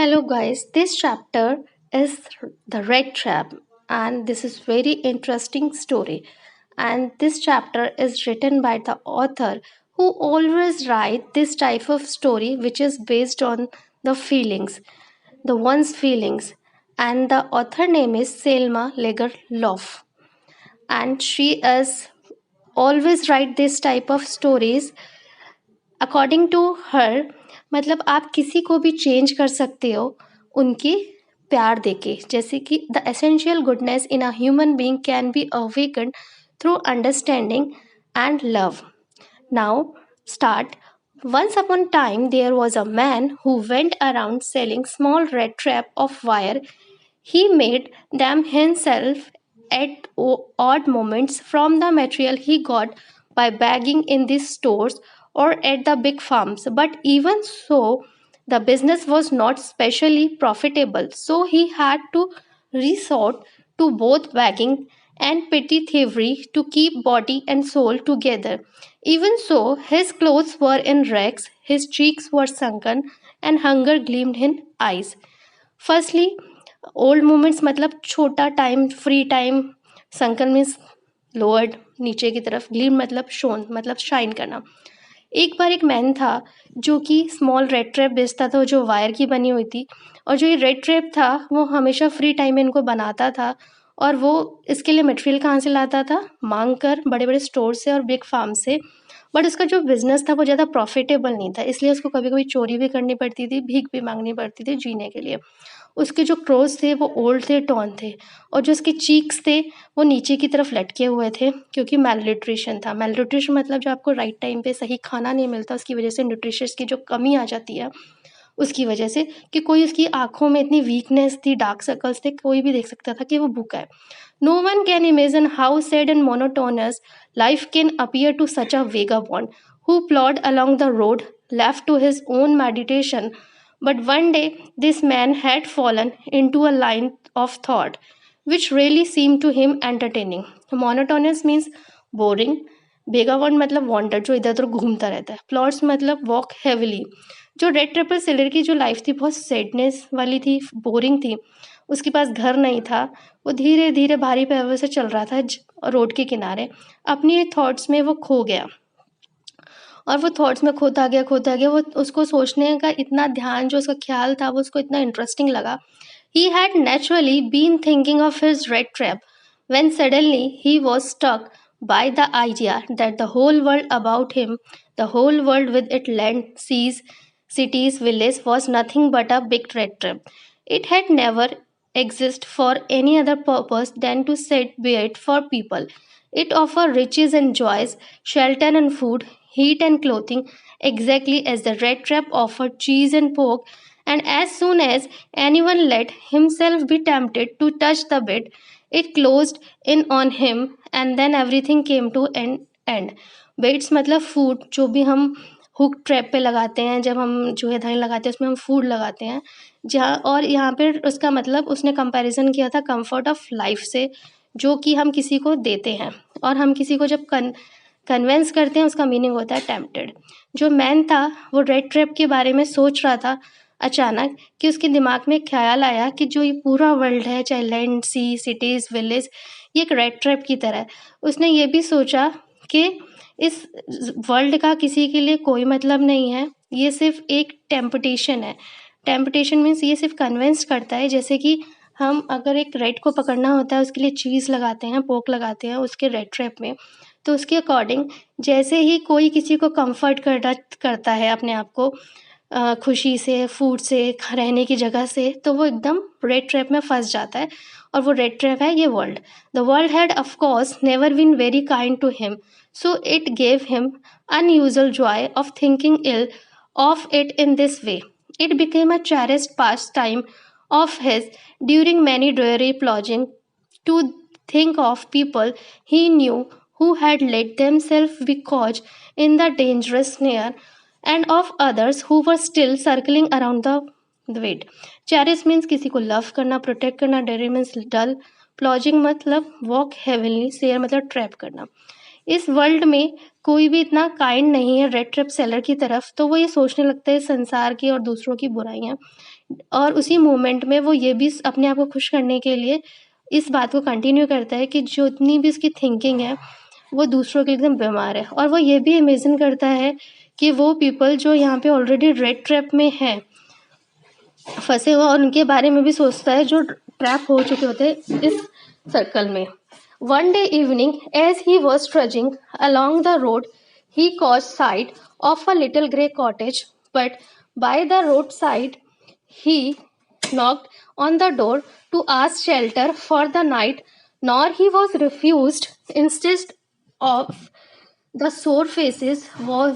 Hello guys, this chapter is the red trap and this is very interesting story and this chapter is written by the author who always write this type of story which is based on the feelings, the one's feelings, and the author name is Selma Lagerlof and she is always write this type of stories according to हर मतलब आप किसी को भी change कर सकते हो उनके प्यार देके जैसे कि the essential goodness in a human being can be awaken through understanding and love now start once upon a time there was a man who went around selling small red trap of wire. He made them himself at odd moments from the material he got by begging in these stores or at the big farms. But even so, the business was not specially profitable, so he had to resort to both begging and petty thievery to keep body and soul together. Even so, his clothes were in rags, his cheeks were sunken, and hunger gleamed in eyes. Firstly, old moments मतलब छोटा time free time sunken means lowered नीचे की तरफ gleam मतलब shown मतलब shine करना एक बार एक मैन था जो कि स्मॉल रेड ट्रैप बेचता था जो वायर की बनी हुई थी और जो ये रेड ट्रैप था वो हमेशा फ्री टाइम में इनको बनाता था और वो इसके लिए मटेरियल कहाँ से लाता था मांग कर बड़े बड़े स्टोर से और बिग फार्म से बट उसका जो बिजनेस था वो ज़्यादा प्रॉफिटेबल नहीं था इसलिए उसको कभी कभी चोरी भी करनी पड़ती थी भीख भी मांगनी पड़ती थी जीने के लिए उसके जो क्लोथ्स थे वो ओल्ड थे टॉर्न थे और जो उसके चीक्स थे वो नीचे की तरफ लटके हुए थे क्योंकि मैलन्यूट्रिशन था मैलन्यूट्रिशन मतलब जो आपको राइट टाइम पे सही खाना नहीं मिलता उसकी वजह से न्यूट्रिशंस की जो कमी आ जाती है उसकी वजह से कि कोई उसकी आंखों में इतनी वीकनेस थी डार्क सर्कल्स थे कोई भी देख सकता था कि वो भूखा है no one can imagine how sad and monotonous life can appear to such a vagabond who plod along the road left to his own meditation. But one day this man had fallen into a line of thought which really seemed to him entertaining. Monotonous means boring. बेगावन मतलब wander जो इधर उधर घूमता रहता है plots मतलब walk heavily जो red triple sealer की जो लाइफ थी बहुत सैडनेस वाली थी बोरिंग थी उसके पास घर नहीं था वो धीरे धीरे भारी पैरों से चल रहा था रोड के किनारे अपनी थॉट्स में वो खो गया और वो थॉट्स में खोता गया वो उसको सोचने का इतना ध्यान जो उसका ख्याल था वो उसको इतना इंटरेस्टिंग लगा he had naturally been thinking of his red trap when suddenly he was struck by the idea that the whole world about him, the whole world with its land, seas, cities, villages, was nothing but a big red trap. It had never existed for any other purpose than to set bait for people. It offered riches and joys, shelter and food, heat and clothing, exactly as the red trap offered cheese and pork. And as soon as anyone let himself be tempted to touch the bait, it closed in on him and then everything came to an end. Baits मतलब food जो भी हम hook trap पे लगाते हैं जब हम जो है धागे लगाते हैं उसमें हम फूड लगाते हैं जहाँ और यहाँ पे उसका मतलब उसने कंपैरिजन किया था कंफर्ट ऑफ लाइफ से जो कि हम किसी को देते हैं और हम किसी को जब कन्वेंस करते हैं उसका मीनिंग होता है टेम्पटेड जो मैन था वो रेड ट्रैप के बारे में सोच रहा था अचानक कि उसके दिमाग में ख्याल आया कि जो ये पूरा वर्ल्ड है चाहे लैंड सी सिटीज़ विलेज ये एक रेड ट्रैप की तरह है उसने ये भी सोचा कि इस वर्ल्ड का किसी के लिए कोई मतलब नहीं है ये सिर्फ एक टेम्पटेशन है टेम्पटेशन मीन्स ये सिर्फ कन्विंस करता है जैसे कि हम अगर एक रेड को पकड़ना होता है उसके लिए चीज़ लगाते हैं पोक लगाते हैं उसके रेड ट्रैप में तो उसके अकॉर्डिंग जैसे ही कोई किसी को कंफर्ट करता है अपने आप को खुशी से फूड से रहने की जगह से तो वो एकदम रेड ट्रैप में फंस जाता है और वो रेड ट्रैप है ये world the world had of course never been very kind to him so it gave him unusual joy of thinking ill of it in this way. It became a cherished pastime of his during many dreary plunging to think of people he knew who had let themselves be caught in the dangerous snare and of others who were still circling around the weight. Cherish means किसी को love करना, protect करना, dreary means dull, plunging मतलब walk heavenly, share मतलब trap करना. इस world में कोई भी इतना काइंड नहीं है रेड ट्रिप सेलर की तरफ तो वो ये सोचने लगता है संसार की और दूसरों की बुराइयाँ और उसी मोमेंट में वो ये भी अपने आप को खुश करने के लिए इस बात को कंटिन्यू करता है कि जितनी भी उसकी थिंकिंग है वो दूसरों के लिए एकदम बीमार है। और वो ये भी इमेजिन करता है कि वो पीपल जो यहाँ पे ऑलरेडी रेड ट्रैप में है, फंसे हुए, और उनके बारे में भी सोचता है जो ट्रैप हो चुके होते हैं इस सर्कल में। One day evening as he was trudging along the road, he caught sight of a little grey cottage, but by the roadside he knocked on the door to ask shelter for the night, nor he was refused. Instead of the sore faces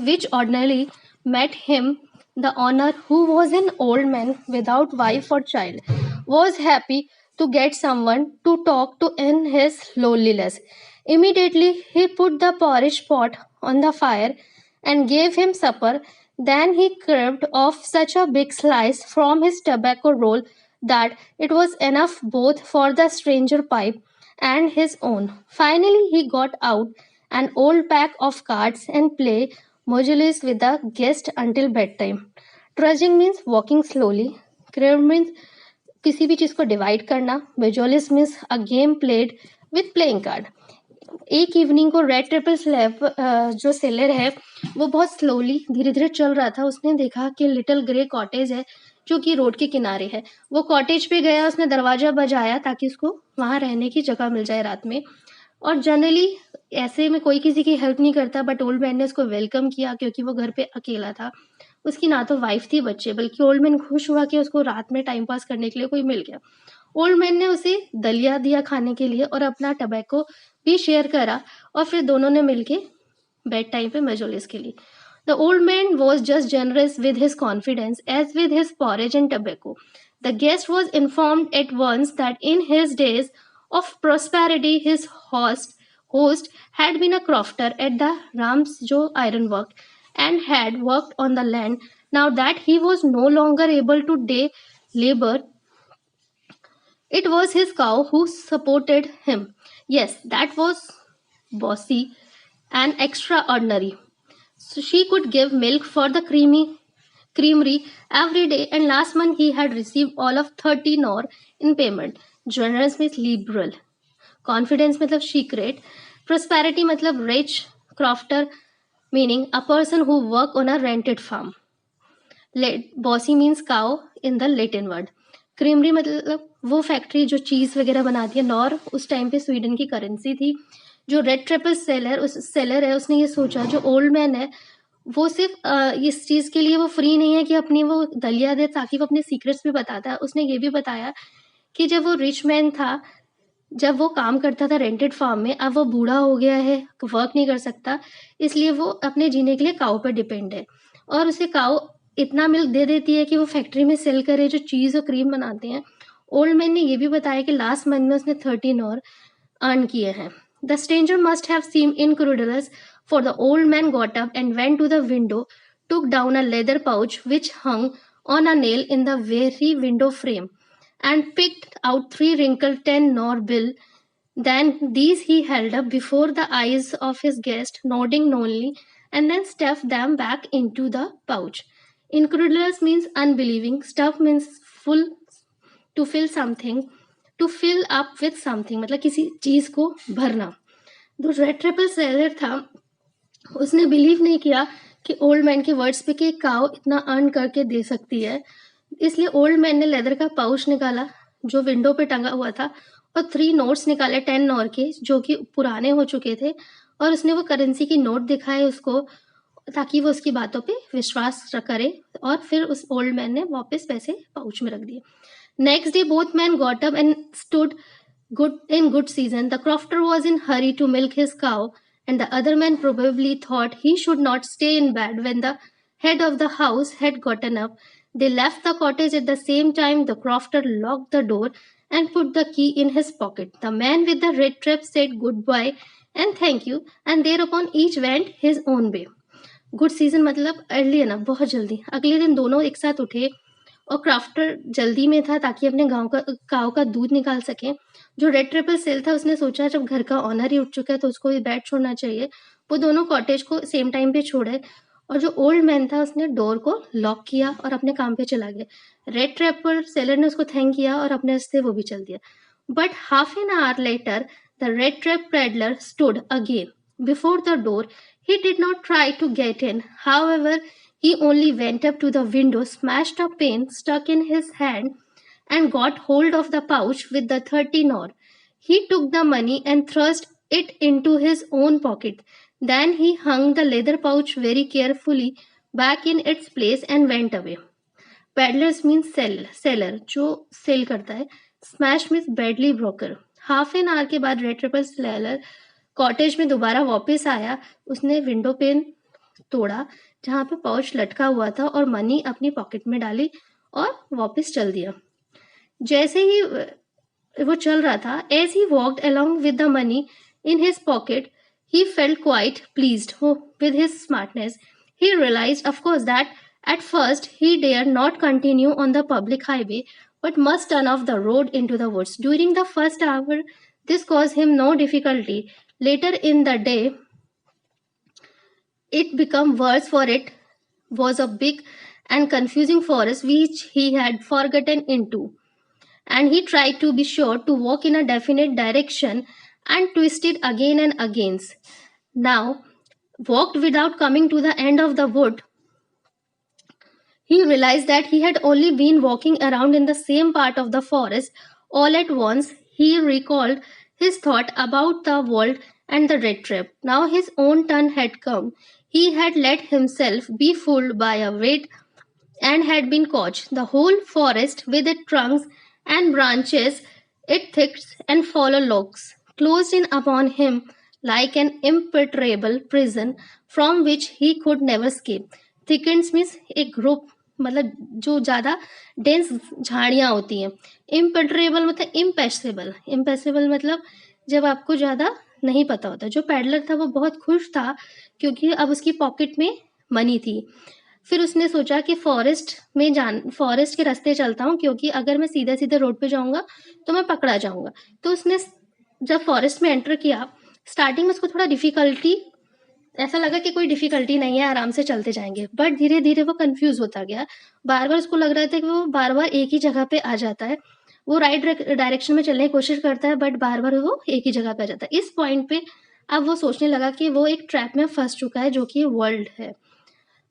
which ordinarily met him, the owner, who was an old man without wife or child, was happy to get someone to talk to in his loneliness. Immediately he put the porridge pot on the fire and gave him supper. Then he carved off such a big slice from his tobacco roll that it was enough both for the stranger pipe and his own. Finally, he got out an old pack of cards and play modules with the guest until bedtime. Trudging means walking slowly. Crave means किसी भी चीज को divide करना. Majorlis means a game played with playing card. एक evening को red triple slab जो seller है वो बहुत स्लोली धीरे धीरे चल रहा था. उसने देखा कि लिटिल ग्रे कॉटेज है जो कि रोड के किनारे है. वो कॉटेज पे गया, उसने दरवाजा बजाया ताकि उसको वहां रहने की जगह मिल जाए रात में. और जनरली ऐसे में कोई किसी की हेल्प नहीं करता, बट ओल्ड मैन ने उसको वेलकम किया क्योंकि वो घर पे अकेला था. उसकी ना तो वाइफ थी बच्चे, बल्कि ओल्ड मैन खुश हुआ कि उसको रात में टाइम पास करने के लिए कोई मिल गया. ओल्ड मैन ने उसे दलिया दिया खाने के लिए और अपना टबैको भी शेयर करा, और फिर दोनों ने मिलके बेड टाइम पे मजोलिस के लिए. The old man was just generous with his confidence as with his porridge and tobacco. The guest was informed at once that in his days of prosperity his host had been a crofter at the Ramsjo ironwork and had worked on the land. Now that he was no longer able to day labor, it was his cow who supported him. Yes, that was bossy and extraordinary. So she could give milk for the creamery every day, and last month he had received all of 30 nor in payment. Generous means liberal. Confidence मतलब secret. Prosperity मतलब rich. Crofter meaning a person who work on a rented farm. Bossy means cow in the Latin word. Creamery मतलब वो factory जो चीज़ वगैरह बनाती है. Nor उस time पे स्वीडन की करेंसी थी. जो रेड ट्रिपल सेलर है उसने ये सोचा जो ओल्ड मैन है वो सिर्फ इस चीज़ के लिए वो फ्री नहीं है कि अपनी वो दलिया दे ताकि वो अपने सीक्रेट्स भी बताता है. उसने ये भी बताया कि जब वो रिच मैन था, जब वो काम करता था रेंटेड फार्म में, अब वो बूढ़ा हो गया है, वर्क नहीं कर सकता, इसलिए वो अपने जीने के लिए काऊ पर डिपेंड है. और उसे काऊ इतना मिल्क दे देती है कि वो फैक्ट्री में सेल करे जो चीज़ और क्रीम बनाते हैं. ओल्ड मैन ने ये भी बताया कि लास्ट मंथ में उसने 13 और अर्न किए हैं. The stranger must have seem incredulous, for the old man got up and went to the window, took down a leather pouch which hung on a nail in the very window frame, and picked out 3 wrinkled 10 nor bill. Then these he held up before the eyes of his guest, nodding knowingly, and then stuffed them back into the pouch. Incredulous means unbelieving. Stuff means full, to fill something, to fill up with something, मतलब किसी चीज को भरना. जो red triple seller था उसने believe नहीं किया कि ओल्ड मैन के वर्ड्स पे कि काऊ इतना अर्न करके दे सकती है. इसलिए ओल्ड मैन ने लेदर का पाउच निकाला जो विंडो पे टंगा हुआ था और 3 नोट्स निकाले 10 नॉर के जो कि पुराने हो चुके थे, और उसने वो करेंसी की नोट दिखाए उसको ताकि वो उसकी बातों पे विश्वास करे, और फिर उस ओल्ड मैन ने वापस पैसे पाउच में रख दिए. Next day both man got up and stood good season. The crofter was in hurry to milk his cow, and the other man probably thought he should not stay in bed when the head of the house had gotten up. They left the cottage at the same time. The crofter locked the door and put the key in his pocket. The man with the red trap said goodbye and thank you, and thereupon each went his own way. Good season मतलब early है ना, बहुत जल्दी. अगले दिन दोनों एक साथ उठे और क्राफ्टर जल्दी में था ताकि अपने काव का दूध निकाल सके. जो रेड ट्रिपल सेल था उसने सोचा जब घर का ऑनर ही उठ चुका है तो उसको भी बैठ छोड़ना चाहिए. वो दोनों कॉटेज को सेम टाइम पे छोड़े और जो ओल्ड मैन था उसने डोर को लॉक किया और अपने काम पे चला गया। रेड ट्रैप पर सेलर ने उसको थैंक किया और अपने से वो भी चल दिया। But half an hour later the red trap peddler stood again before the door. He did not try to get in. However, he only went up to the window, smashed a pane stuck in his hand, and got hold of the pouch with the 30 nor. He took the money and thrust it into his own pocket. Then he hung the leather pouch very carefully back in its place and went away. Peddlers means seller जो cell करता है. Smash means badly broker. Half an hour के बाद red triple seller cottage में दोबारा वापस आया. उसने विंडो पेन तोड़ा जहाँ पे पाउच लटका हुआ था और मनी अपनी पॉकेट में डाली और वापस चल दिया. जैसे ही वो चल रहा था, as he walked along with the money in his pocket, he felt quite pleased with his smartness. He realized, of course, that at first he dared not continue on the public highway but must turn off the road into the woods. During the first hour, this caused him no difficulty. Later in the day, it became worse, for it was a big and confusing forest which he had forgotten into, and he tried to be sure to walk in a definite direction and twisted again and again. Now, walked without coming to the end of the wood, he realized that he had only been walking around in the same part of the forest. All at once, he recalled his thought about the world and the red trap. Now his own turn had come. He had let himself be fooled by a weight and had been caught. The whole forest, with its trunks and branches, its thick and fallen logs, closed in upon him like an impenetrable prison from which he could never escape. Thickens means एक group, मतलब जो ज़्यादा dense झाड़ियाँ होती हैं. इम्पेट्रेबल मतलब इम्पैसेबल. इम्पैसेबल मतलब जब आपको ज़्यादा नहीं पता होता. जो पैडलर था वो बहुत खुश था क्योंकि अब उसकी पॉकेट में मनी थी. फिर उसने सोचा कि फॉरेस्ट के रास्ते चलता हूँ क्योंकि अगर मैं सीधे सीधे रोड पे जाऊंगा तो मैं पकड़ा जाऊंगा. तो उसने जब फॉरेस्ट में एंटर किया, स्टार्टिंग में उसको थोड़ा डिफिकल्टी, ऐसा लगा कि कोई डिफिकल्टी नहीं है, आराम से चलते जाएंगे. बट धीरे धीरे वो कंफ्यूज होता गया. बार बार उसको लग रहा था कि वो बार बार एक ही जगह पे आ जाता है. वो राइट डायरेक्शन में चलने की कोशिश करता है बट बार बार वो एक ही जगह पे आ जाता है. इस पॉइंट पे अब वो सोचने लगा कि वो एक ट्रैप में फंस चुका है जो कि वर्ल्ड है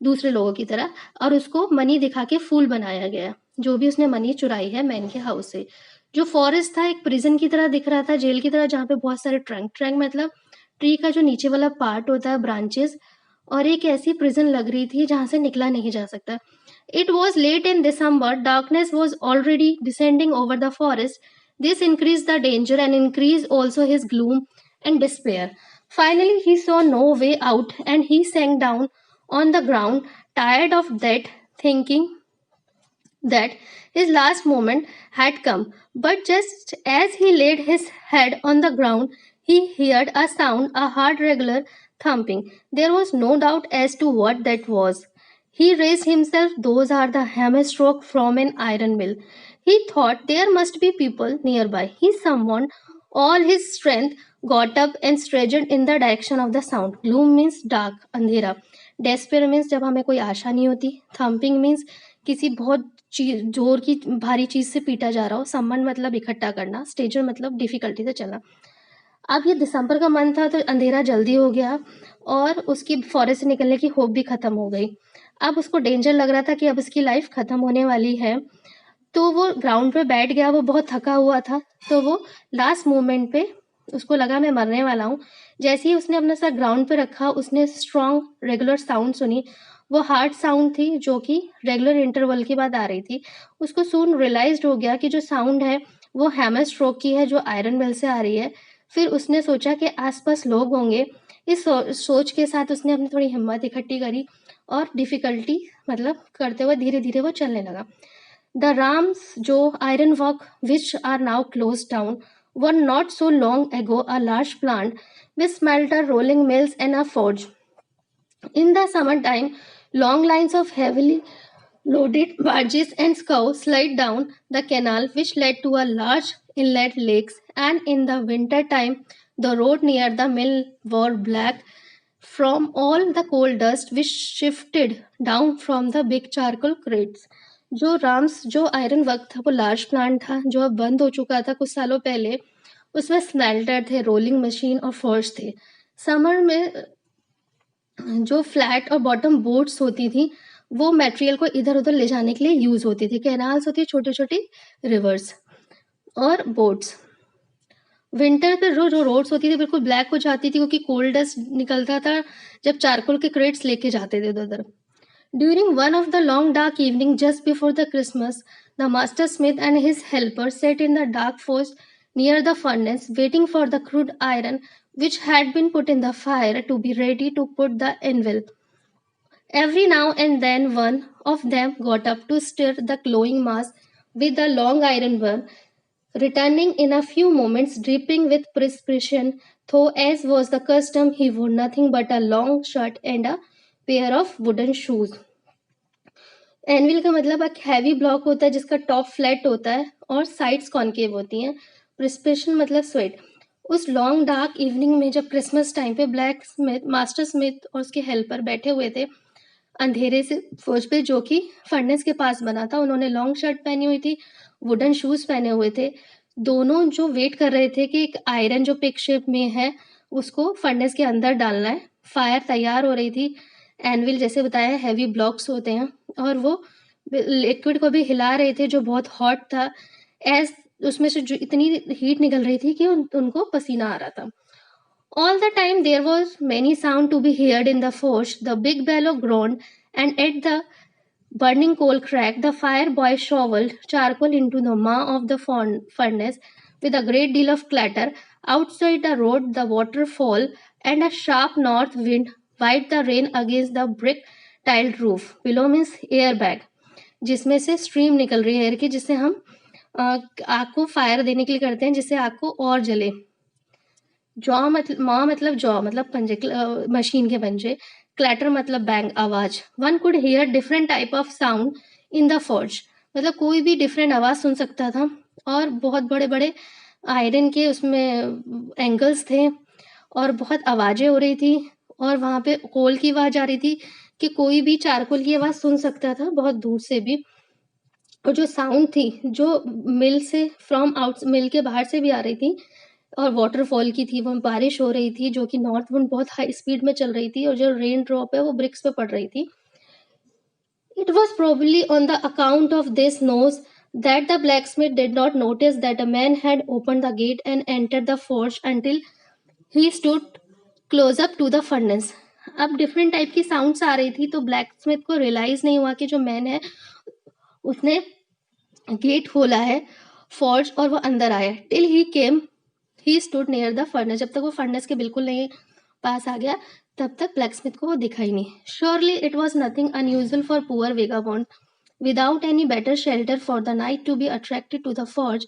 दूसरे लोगों की तरह, और उसको मनी दिखा के फूल बनाया गया. जो भी उसने मनी चुराई है मैन के हाउस से. जो फॉरेस्ट था एक प्रिजन की तरह दिख रहा था, जेल की तरह, जहाँ पे बहुत सारे ट्रंक मतलब ट्री का जो नीचे वाला पार्ट होता है, ब्रांचेस, और एक ऐसी प्रिजन लग रही थी जहाँ से निकला नहीं जा सकता. It was late in December. Darkness was already descending over the forest. This increased the danger and increased also his gloom and despair. Finally, he saw no way out and he sank down on the ground, tired of that, thinking that his last moment had come. But just as he laid his head on the ground, he heard a sound, a hard, regular thumping. There was no doubt as to what that was. He raised himself. Those are the hammer stroke from an iron mill. He thought there must be people nearby. He summoned all his strength, got up and stretched in the direction of the sound. Gloom means dark, अंधेरा. Despair means जब हमें कोई आशा नहीं होती. Thumping means किसी बहुत जोर की भारी चीज से पीटा जा रहा हो. सम्मन मतलब इकट्ठा करना. स्टेजर मतलब डिफिकल्टी से चलना. अब ये दिसंबर का मंथ था तो अंधेरा जल्दी हो गया और उसकी फॉरेस्ट से निकलने की होप भी खत्म हो गई. अब उसको डेंजर लग रहा था कि अब उसकी लाइफ खत्म होने वाली है. तो वो ग्राउंड पे बैठ गया. वो बहुत थका हुआ था तो वो लास्ट मोमेंट पे उसको लगा मैं मरने वाला हूँ. जैसे ही उसने अपना सर ग्राउंड पे रखा, उसने स्ट्रॉन्ग रेगुलर साउंड सुनी. वो हार्ड साउंड थी जो कि रेगुलर इंटरवल के बाद आ रही थी. उसको सून रियलाइज्ड हो गया कि जो साउंड है वो हैमर स्ट्रोक की है जो आयरन बेल से आ रही है. फिर उसने सोचा कि आसपास लोग होंगे. इस सोच के साथ उसने अपनी थोड़ी हिम्मत इकट्ठी करी और डिफिकल्टी मतलब करते हुए धीरे धीरे वो चलने लगा. The rams, जो iron work which are now closed down, were not so long ago a large plant with smelter, rolling mills, and a forge. In the summertime, long lines of heavily loaded barges and scows slid down the canal which led to a large inlet lakes, and in the winter time, the road near the mill were black from all the coal dust which shifted down from the big charcoal crates. जो iron work था वो large plant था जो अब बंद हो चुका था कुछ सालों पहले। उसमें स्मेल्टर थे, रोलिंग मशीन और फोर्स थे। समर में जो फ्लैट और बॉटम बोट्स होती थी वो मटेरियल को इधर उधर ले जाने के लिए यूज होती थी। कैनाल्स होती छोटी छोटी रिवर्स और बोट्स। विंटर पे जो जो रोड्स होती थी बिल्कुल ब्लैक हो जाती थी क्योंकि कोल्ड डस्ट निकलता था जब चारकोल के क्रेट्स लेके जाते थे उधर उधर। During one of the long dark evening just before the Christmas, the master smith and his helper sat in the dark forge near the furnace, waiting for the crude iron which had been put in the fire to be ready to put the anvil. Every now and then one of them got up to stir the glowing mass with a long iron burn, returning in a few moments dripping with perspiration, though as was the custom he wore nothing but a long shirt and a pair of wooden shoes. Anvil का मतलब एक heavy block होता है जिसका top flat होता है और sides concave होती हैं। प्रिस्पिरेशन मतलब स्वेट। उस लॉन्ग डार्क इवनिंग में जब क्रिसमस टाइम पे ब्लैक स्मिथ मास्टर स्मिथ और उसके हेल्पर बैठे हुए थे अंधेरे से फौज पे जो कि फर्नेस के पास बना था। उन्होंने लॉन्ग शर्ट पहनी हुई थी, वुडन शूज पहने हुए थे। दोनों जो वेट कर रहे थे कि एक आयरन जो पिक शेप में है उसको फर्नेस के अंदर डालना है। फायर तैयार हो रही थी। एनविल जैसे बताया हैवी ब्लॉक्स होते हैं और वो लिक्विड को भी हिला रहे थे जो बहुत हॉट था। एज उसमें से जो इतनी हीट निकल रही थी कि उनको पसीना आ रहा था। All the time there was many sound to be heard in the forge. The big bellow groaned, and at the burning coal crack, the fire boy shoveled charcoal into the maw of the furnace with a great deal of clatter. Outside the road, the waterfall and a sharp north wind wiped the rain against the brick tiled roof. Below means airbag, जिसमें से stream निकल रही है air की, जिससे हम आग को फायर देने के लिए करते हैं जिससे आग को और जले। जॉ मतलब मॉ मतलब जॉ मतलब पंजे मशीन के पंजे। क्लैटर मतलब बैंग आवाज। One could hear different type of sound in the forge, मतलब कोई भी डिफरेंट आवाज सुन सकता था। और बहुत बड़े बड़े आयरन के उसमें एंगल्स थे और बहुत आवाजें हो रही थी और वहां पे कोल की आवाज आ रही थी कि कोई भी चारकोल की आवाज सुन सकता था बहुत दूर से भी। और जो साउंड थी जो मिल से फ्रॉम आउट मिल के बाहर से भी आ रही थी और वाटरफॉल की थी, वो बारिश हो रही थी जो कि नॉर्थ विंड बहुत हाई स्पीड में चल रही थी और जो रेन ड्रॉप है वो ब्रिक्स पे पड़ रही थी। It was probably on the account of this nose that the blacksmith did not notice that a man had opened the gate and entered the forge until he stood close up to the furnace. अब different type की sounds आ रही थी तो black Smith को realise नहीं हुआ कि जो मैन है उसने गेट खोला है फॉर्ज और वो अंदर आया। Till he stood near the furnace, जब तक वो फर्नेस के बिल्कुल नहीं पास आ गया तब तक ब्लैक स्मिथ को वो दिखा ही नहीं। Surely it was nothing unusual for poor vagabond without any better shelter for the night to be attracted to the forge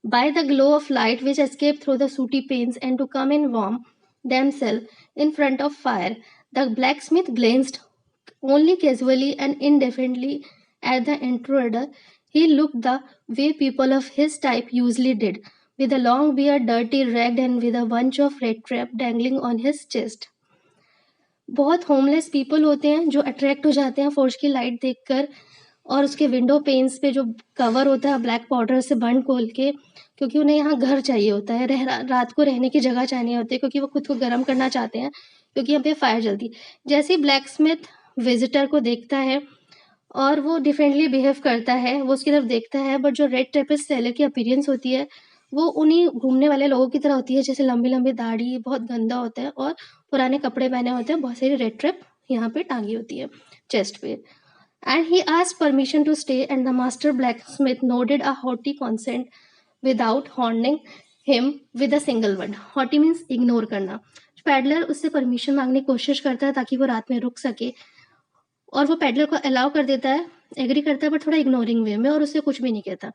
by the glow of light which escaped through the sooty panes and to come and warm themselves in front of fire. The blacksmith glanced only casually and indifferently at the intruder. He looked the way people of his type usually did, with a long beard, dirty, ragged, and with a bunch of red tape dangling on his chest. बहुत homeless people होते हैं जो attract हो जाते हैं forge की light देखकर और उसके विंडो पेन्स पे जो कवर होता है ब्लैक पाउडर से बर्न खोल के, क्योंकि उन्हें यहाँ घर चाहिए होता है, रात को रहने की जगह चाहिए होती है क्योंकि वो खुद को गर्म करना चाहते हैं क्योंकि यहाँ पे फायर जलती। जैसे ही ब्लैक स्मिथ विजिटर को देखता है और वो डिफरेंटली बिहेव करता है, वो उसकी तरफ देखता है, बट जो रेड टेपिस्ट सेलर की अपीयरेंस होती है वो उन्हीं घूमने वाले लोगों की तरह होती है, जैसे लंबी लंबी दाढ़ी, बहुत गंदा होता है और पुराने कपड़े पहने होते हैं, बहुत सारी रेड ट्रैप यहाँ पे टांगी होती है चेस्ट पे। And he asked permission to stay, and the master blacksmith nodded a haughty consent without horning him with a single word. Haughty means ignore करना। पैडलर उससे परमिशन मांगने की कोशिश करता है ताकि वो रात में रुक सके और वो पैडलर को अलाउ कर देता है, एग्री करता है बट थोड़ा इग्नोरिंग वे में और उससे कुछ भी नहीं कहता।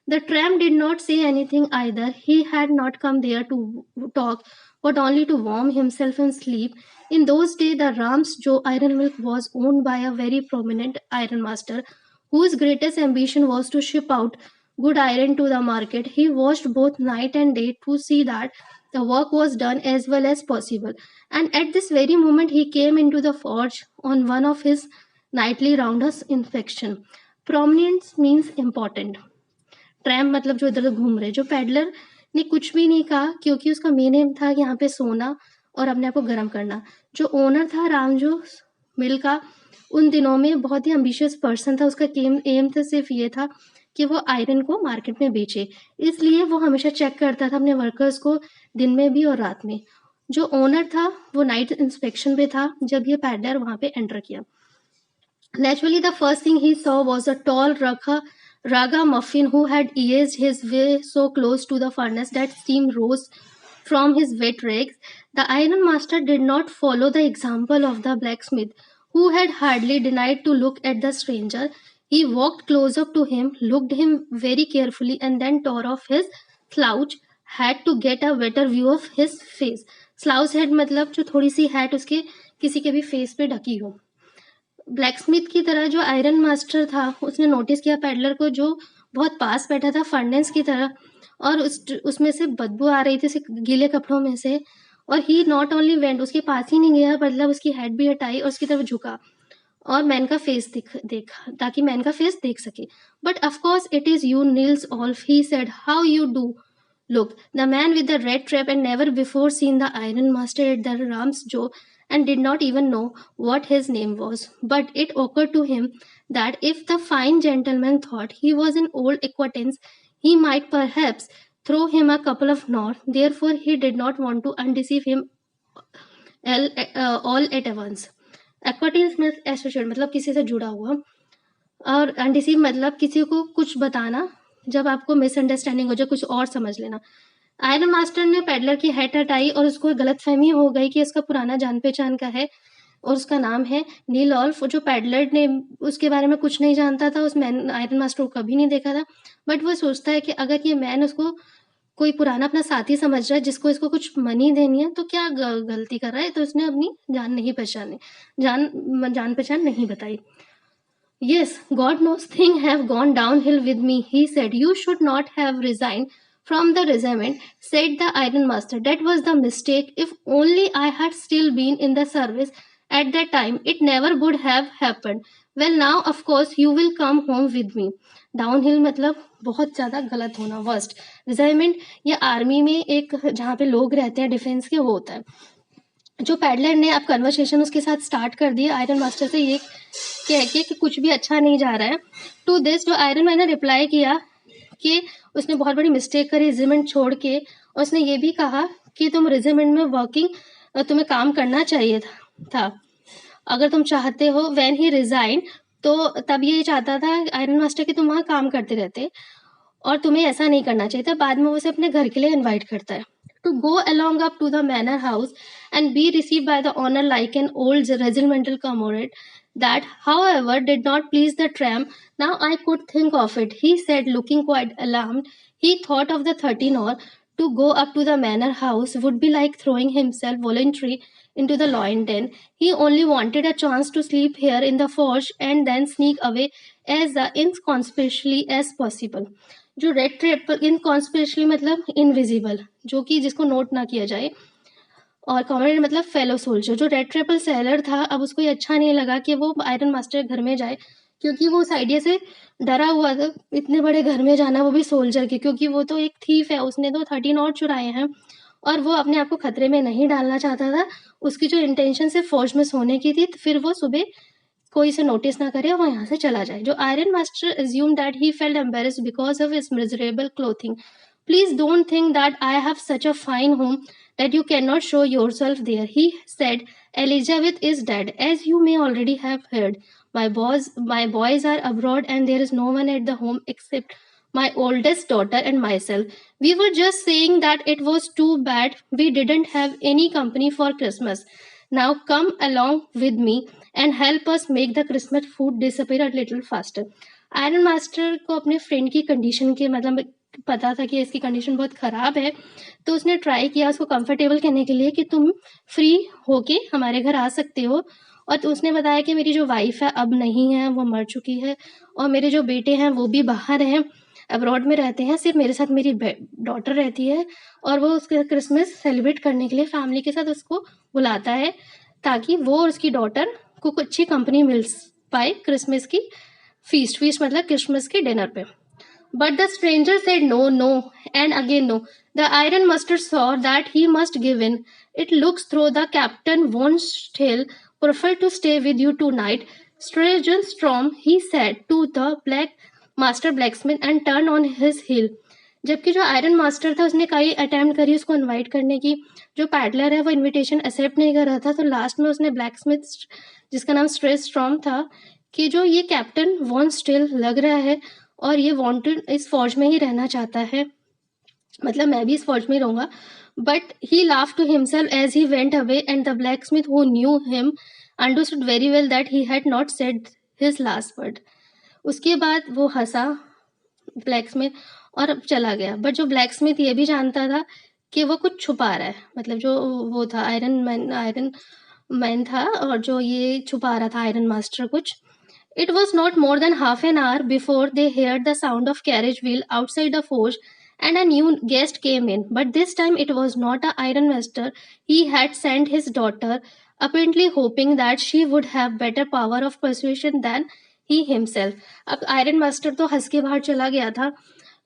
The tramp did not say anything either, he had not come there to talk but only to warm himself and sleep. In those days, the Ramsjo iron mill was owned by a very prominent iron master whose greatest ambition was to ship out good iron to the market. He watched both night and day to see that the work was done as well as possible. And at this very moment, he came into the forge on one of his nightly rounders inspection. Prominence means important. Tram मतलब जो इधर उधर घूम रहे, जो peddler ने कुछ भी नहीं कहा क्योंकि उसका मेन एम था कि यहाँ पे सोना और अपने आप को गर्म करना। जो ओनर था रामजो मिल का, उन दिनों में बहुत ही एम्बिशियस पर्सन था। उसका एम था सिर्फ ये था कि वो आयरन को मार्केट में बेचे, इसलिए वो हमेशा चेक करता था अपने वर्कर्स को दिन में भी और रात में। जो ओनर था वो नाइट इंस्पेक्शन पे था जब ये पैडलर वहाँ पे एंटर किया। Naturally, the first thing he saw was a tall ragamuffin who had eased his way so close to the furnace that steam rose from his wet rags. The iron master did not follow the example of the blacksmith, who had hardly denied to look at the stranger. He walked close up to him, looked him very carefully, and then tore off his slouch hat to get a better view of his face. Slouch hat मतलब जो थोड़ी सी hat उसके किसी के भी face पे ढकी हो। ब्लैकस्मिथ की तरह जो आयरन मास्टर था उसने नोटिस किया पैडलर को, जो बहुत पास बैठा था फर्नेस की तरह, और उसमें से बदबू आ रही थी उसे गीले कपड़ों में से। और ही नॉट ओनली वेंट, उसके पास ही नहीं गया, मतलब उसकी हेड भी हटाई और उसकी तरफ झुका और मैन का फेस देखा ताकि मैन का फेस देख सके। But of course it is you Niels Olf, he said, how you do look. The man with the red trap had never before seen the iron master at the Ram's Joe and did not even know what his name was. But it occurred to him that if the fine gentleman thought he was an old acquaintance, he might perhaps throw him a couple of knots. Therefore, he did not want to undeceive him all at once. Acquaintance means associate, मतलब किसी से जुड़ा हुआ, और अनडिसीव मतलब किसी को कुछ बताना जब आपको मिसअंडरस्टैंडिंग हो जाए, कुछ और समझ लेना। आयरन मास्टर ने पैडलर की हेड हटाई और उसको गलतफहमी हो गई कि इसका पुराना जान पहचान का है और उसका नाम है नील ऑल्फ। जो पैडलर ने उसके बारे में कुछ नहीं जानता था, उस मैन आयरन मास्टर को कभी नहीं देखा था, बट वो सोचता है कि अगर ये मैन उसको कोई पुराना अपना साथी समझ रहा है जिसको इसको कुछ मनी देनी है तो क्या गलती कर रहा है। तो उसने अपनी जान पहचान नहीं बताई। Yes, God knows things have gone downhill with me, he said. You should not have resigned from the regiment, said the iron master. That was the mistake. If only I had still been in the service at that time, it never would have happened. Well, now, of course, you will come home with me. Downhill मतलब बहुत ज़्यादा गलत होना, worst. रिजाइनमेंट या army में एक जहाँ पे लोग रहते हैं डिफेंस के, वो होता है। जो पैडलर ने अब कन्वर्सेशन उसके साथ स्टार्ट कर दी आयरन मास्टर से ये कह के कि कुछ भी अच्छा नहीं जा रहा है। टू दिस जो आयरन मैन ने रिप्लाई किया कि उसने बहुत बड़ी मिस्टेक करी रेजिमेंट छोड़ के, और उसने ये भी कहा कि तुम रेजिमेंट में वर्किंग तुम्हें काम करना चाहिए था अगर तुम चाहते हो। व्हेन ही रिजाइन, तो तब ये चाहता था आयरन मास्टर कि तुम वहाँ काम करते रहते और तुम्हें ऐसा नहीं करना चाहिए था। बाद में वो उसे अपने घर के लिए इन्वाइट करता है to go along up to the manor house and be received by the owner like an old regimental comrade. That, however, did not please the tramp. Now I could think of it, he said, looking quite alarmed. He thought of the 13 hour. To go up to the manor house would be like throwing himself voluntarily into the lion den. He only wanted a chance to sleep here in the forge and then sneak away as inconspicuously as possible. जो red trap इनकॉन्स्पिरेशनली मतलब invisible, जो कि जिसको note ना किया जाए, और comrade मतलब फेलो सोल्जर। जो रेड ट्रेपल सेलर था अब उसको ये अच्छा नहीं लगा कि वो आयरन मास्टर के घर में जाए, क्योंकि वो उस आइडिया से डरा हुआ था इतने बड़े घर में जाना, वो भी सोल्जर के, क्योंकि वो तो एक थीफ है, उसने तो 13 और चुराए हैं और वो अपने आप को खतरे में नहीं डालना चाहता था। उसकी जो इंटेंशन से फौज में सोने की थी, फिर वो सुबह कोई से नोटिस ना करे और वो यहाँ से चला जाए। जो iron master assumed that he felt embarrassed because of his miserable clothing. Please don't think that I have such a fine home that you cannot show yourself there, he said. Elizabeth is dead, as you may already have heard. My boys are abroad and there is no one at the home except my oldest daughter and myself. We were just saying that it was too bad we didn't have any company for Christmas. Now come along with me and help us make the Christmas food disappear a little faster. Iron master को अपने friend की condition के मतलब पता था कि इसकी condition बहुत ख़राब है, तो उसने ट्राई किया उसको कंफर्टेबल करने के लिए कि तुम फ्री होके हमारे घर आ सकते हो। और तो उसने बताया कि मेरी जो वाइफ है अब नहीं है, वो मर चुकी है, और मेरे जो बेटे हैं वो भी बाहर हैं, अब्रॉड में रहते हैं, सिर्फ मेरे साथ मेरी डॉटर रहती है और वो उसके क्रिसमस सेलिब्रेट करने के लिए फैमिली के साथ उसको बुलाता है ताकि वो और उसकी डॉटर को कुछ अच्छी कंपनी मिल पाए क्रिसमस की फीस्ट फीस्ट मतलब क्रिसमस के डिनर पे. But the stranger said no, no, and again no. The iron master saw that he must give in. It looks through the captain won't still prefer to stay with you tonight. Stranger Storm, he said to the black master blacksmith and turned on his heel. जबकि जो iron master था उसने कई attempt करी उसको invite करने की. जो पैडलर है वो इनविटेशन एक्सेप्ट नहीं कर रहा था, तो लास्ट में उसने ब्लैकस्मिथ जिसका नाम स्ट्रेस स्ट्रॉम था कि जो ये कैप्टन वॉन स्टिल लग रहा है और ये वांटेड इस फौज में ही रहना चाहता है, मतलब मैं भी इस फौज में रहूंगा. But he laugh to himself as he went away and the blacksmith who knew him understood very well that he had not said his last word. उसके बाद वो हंसा ब्लैकस्मिथ और चला गया. बट जो ब्लैकस्मिथ ये भी जानता था कि वो कुछ छुपा रहा है, मतलब जो वो था आयरन मैन था और जो ये छुपा रहा था आयरन मास्टर कुछ. It was not more than half an hour before they heard the sound of carriage wheel outside the forge, and a new guest came in. But this time it was not a iron master. He had sent his daughter, apparently hoping that she would have better power of persuasion than he himself. अब iron master तो हंस के बाहर चला गया था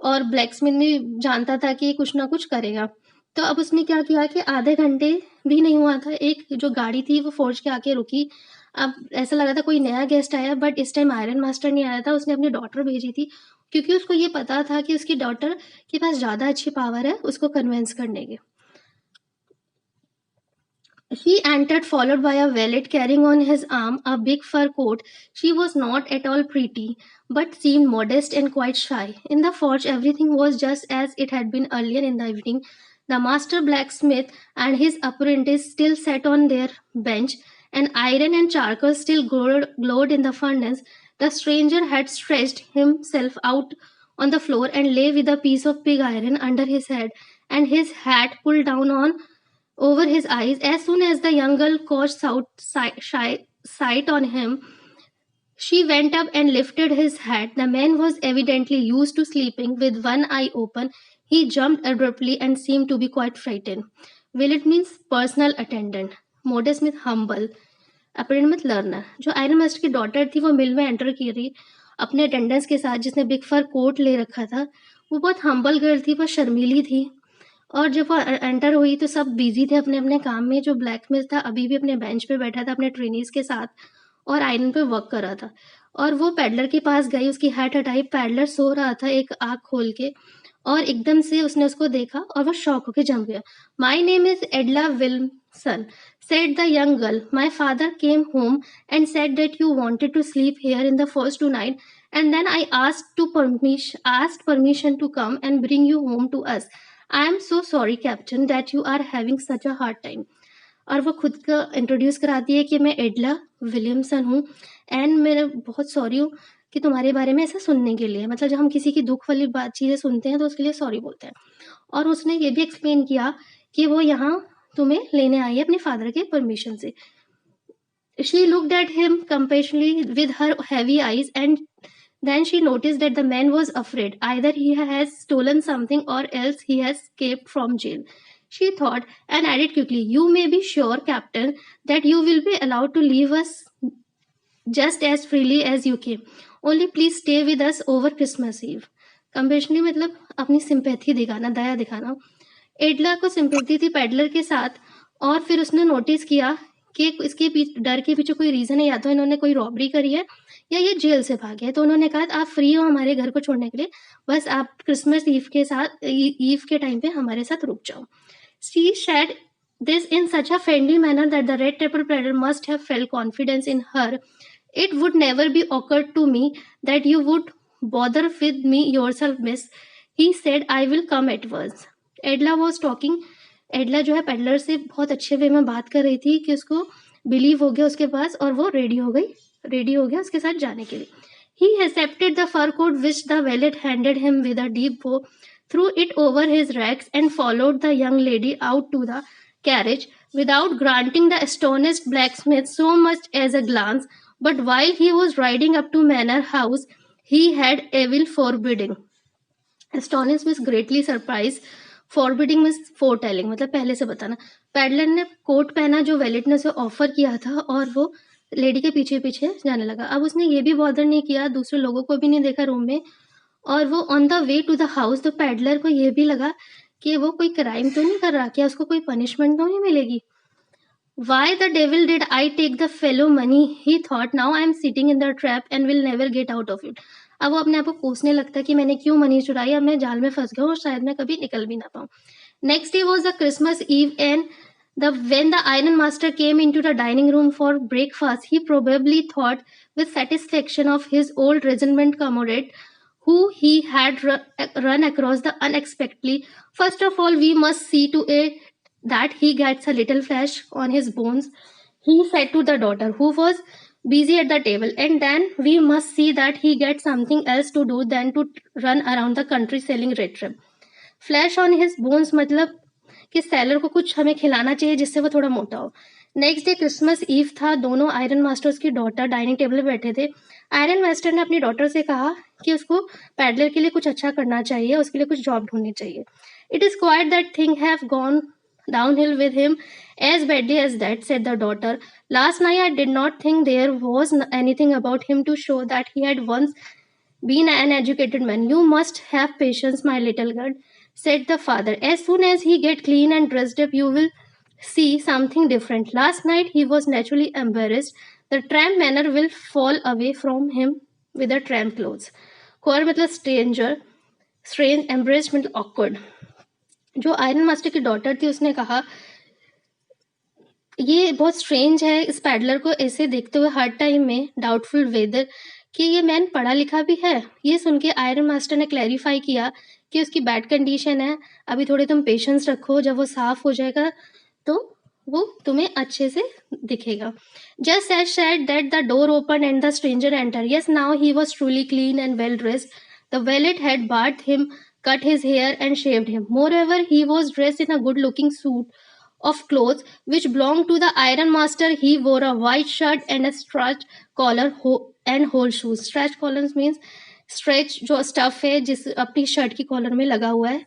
और blacksmith भी जानता था कि कुछ ना कुछ करेगा. तो अब उसने क्या किया कि आधे घंटे भी नहीं हुआ था, एक जो गाड़ी थी वो फोर्ज के आके रुकी. अब ऐसा लगा था कोई नया गेस्ट आया, बट इस टाइम आयरन मास्टर नहीं आया था. उसने अपनी डॉटर भेजी थी क्योंकि उसको ये पता था कि उसकी डॉटर के पास ज़्यादा अच्छी पावर है उसको कन्विंस करने की. He entered, followed by a valet carrying on his arm a big fur coat. She was not at all pretty, but seemed modest and quite shy. In the forge, everything was just as it had been earlier in the evening. The master blacksmith and his apprentice still sat on their bench, and iron and charcoal still glowed in the furnace. The stranger had stretched himself out on the floor and lay with a piece of pig iron under his head, and his hat pulled down on over his eyes. As soon as the young girl caught sight on him, she went up and lifted his hat. The man was evidently used to sleeping with one eye open. He jumped abruptly and seemed to be quite frightened. Willet means personal attendant. Modest means humble. अप्रेंट मत learner. जो iron master की daughter थी वो मिल में enter की रही अपने attendance के साथ जिसने बिग फर कोट ले रखा था. वो बहुत हम्बल गर्ल थी, बहुत शर्मीली थी. और जब वो एंटर हुई तो सब बिजी थे अपने अपने काम में. जो ब्लैकस्मिथ था अभी भी अपने बेंच पे बैठा था अपने ट्रेनीज के साथ और आयरन पे वर्क कर रहा था. और वो पैडलर के पास गई, उसकी हैट हटाई. पैडलर सो रहा था एक आँख खोल के और एकदम से उसने उसको देखा और वो शॉक होके जम गया. My name is एडला Wilson, said the young girl. My father came home and said that you wanted to sleep here in the first two night, and then I asked permission to come and bring you home to us. I am so sorry, Captain, that you are having such a hard time. और वो खुद का introduce कराती है कि मैं एडला Williamson हूँ and मैं बहुत सॉरी हूँ कि तुम्हारे बारे में ऐसा सुनने के लिए. मतलब जब हम किसी की दुख वाली बात चीज़ें सुनते हैं तो उसके लिए सॉरी बोलते हैं. और उसने ये भी एक्सप्लेन किया कि वो यहाँ तुम्हें लेने आई है अपने फादर के परमिशन से. She looked at him compassionately with her heavy eyes, and then she noticed that the man was afraid. Either he has stolen something or else he has escaped from jail, she thought, and added quickly, You may be sure, Captain, that you will be allowed to leave us just as freely as you came. Only please stay with us over Christmas Eve. Compassionately मतलब अपनी sympathy दिखाना, दया दिखाना. एडला को sympathy थी peddler के साथ और फिर उसने नोटिस किया कि इसके डर के पीछे कोई रीज़न है, या तो इन्होंने कोई रॉबरी करी है या ये जेल से भागे. तो उन्होंने कहा आप फ्री हो हमारे घर को छोड़ने के लिए, बस आप क्रिसमस ईव के साथ ईव के टाइम पे हमारे साथ रुक जाओ. She said this in such a friendly manner that the red temple pleader must have felt confidence in her. It would never be occurred to me that you would bother with me yourself, miss. He said, I will come at once. Edla was talking. Edla जो है peddler से बहुत अच्छे वे में बात कर रही थी कि उसको बिलीव हो गया उसके पास और वो रेडी हो गया उसके साथ जाने के लिए. He accepted the fur coat which the valet handed him with a deep bow, threw it over his racks, and followed the young lady out to the carriage without granting the astonished blacksmith so much as a glance. But while he was riding up to Manor House, he had evil foreboding. Astonish means greatly surprise, forbidding means four telling मतलब पहले से बताना। Peddler ने coat पहना जो wallet ने उसे offer किया था और वो लेडी के पीछे पीछे जाने लगा। अब उसने ये भी बॉदर नहीं किया, दूसरे लोगों को भी नहीं देखा रूम में, और वो on the way to the house तो पैडलर को ये भी लगा कि वो कोई क्राइम तो नहीं कर रहा, क्या उसको कोई पनिशमेंट तो नहीं मिलेगी। Why the devil did I take the fellow money? He thought, now I am sitting in the trap and will never get out of it. अब वो अपने आप को कोसने लगता कि मैंने क्यों मनी चुराई, अब मैं जाल में फंस गया हूँ और शायद मैं कभी निकल भी ना पाऊँ। Next day was the Christmas Eve and when the iron master came into the dining room for breakfast, he probably thought with satisfaction of his old regiment comrade who he had run across the unexpectedly. First of all, we must see to it that he gets a little flesh on his bones, he said to the daughter, who was busy at the table, and then we must see that he gets something else to do than to run around the country selling red trip. Flash on his bones मतलब कि seller को कुछ हमें खिलाना चाहिए जिससे वो थोड़ा मोटा हो। नेक्स्ट डे क्रिसमस ईव था, दोनों आयरन मास्टर्स की डॉटर डाइनिंग टेबल पर बैठे थे। आयरन मास्टर ने अपनी डॉटर से कहा कि उसको पैडलर के लिए कुछ अच्छा करना चाहिए, उसके लिए कुछ जॉब ढूंढनी चाहिए। It is quite that thing have gone downhill with him as badly as that, said the daughter. Last night I did not think there was anything about him to show that he had once been an educated man. You must have patience, my little girl, said the father. As soon as he get clean and dressed up, you will see something different. Last night he was naturally embarrassed. The tramp manner will fall away from him with the tramp clothes. Queer मतलब stranger, strange, embarrassed मतलब awkward. जो iron master की daughter थी उसने कहा ये बहुत strange है इस पैडलर को ऐसे देखते हुए हर टाइम में डाउटफुल वेदर कि ये मैन पढ़ा लिखा भी है। ये सुन के आयरन मास्टर ने क्लैरिफाई किया कि उसकी बैड कंडीशन है, अभी थोड़े तुम पेशेंस रखो, जब वो साफ हो जाएगा तो वो तुम्हें अच्छे से दिखेगा। Just as said that the door open and the stranger enter. Yes, now he was truly clean and well dressed. The valet had bathed him, cut his hair and shaved him. Moreover, he was dressed in a good-looking suit of clothes which belonged to the iron master. He wore a white shirt and a stretched collar and whole shoes. Stretched collars means stretch जो stuff है जिस अपनी shirt की collar में लगा हुआ है,